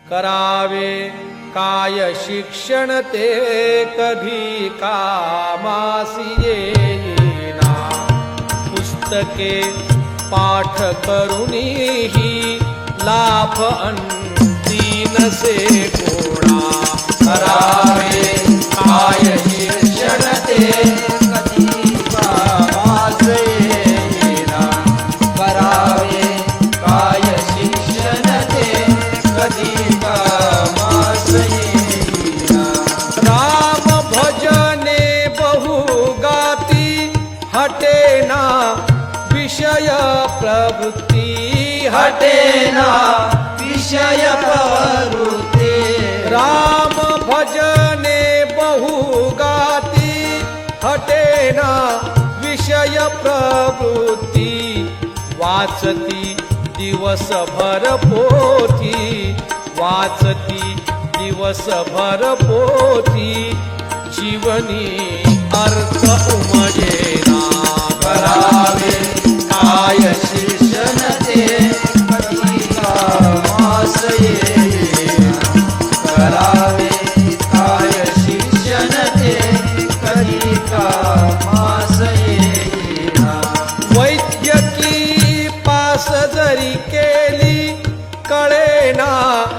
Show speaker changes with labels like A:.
A: करावे काय शिक्षण ते कधी कामासी येईना। पुस्तके पाठ करूनही लाभ अंती नसे कोणा। करावे काय शिक्षण ते कधी कामास येईना। करावे काय शिक्षण ते कधी कामास येईना। राम भजने बहुगाती हटेना विषय प्रवृत्ति। हटेना विषय प्रवृत्ति। राम भजने बहुगाती हटेना विषय प्रवृत्ति। वाचती दिवसभर पोथी। वाचती दिवसभर पोथी जीवनी अर्थ उमा।